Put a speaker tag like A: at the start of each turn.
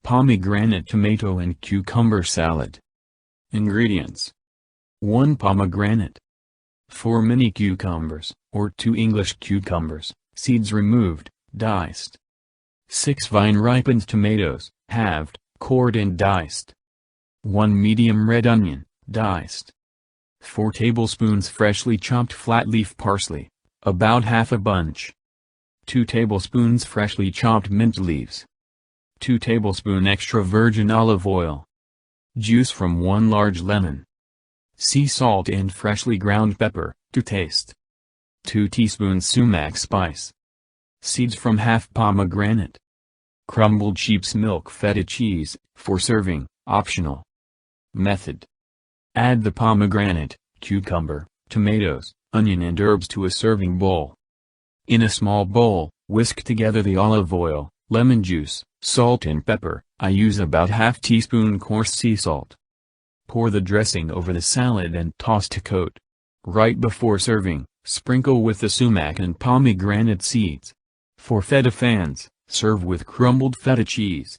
A: Pomegranate tomato and cucumber salad. Ingredients: 1 pomegranate, 4 mini cucumbers, or 2 English cucumbers, seeds removed, diced. 6 vine-ripened tomatoes, halved, cored and diced. 1 medium red onion, diced. 4 tablespoons freshly chopped flat leaf parsley, about half a bunch. 2 tablespoons freshly chopped mint leaves. 2 tablespoons extra virgin olive oil. Juice from 1 large lemon. Sea salt and freshly ground pepper, to taste. 2 teaspoons sumac spice. Seeds from half pomegranate. Crumbled sheep's milk feta cheese, for serving, optional. Method: add the pomegranate, cucumber, tomatoes, onion and herbs to a serving bowl. In a small bowl, whisk together the olive oil, lemon juice, salt and pepper. I use about half teaspoon coarse sea salt. Pour the dressing over the salad and toss to coat. Right before serving, sprinkle with the sumac and pomegranate seeds. For feta fans, serve with crumbled feta cheese.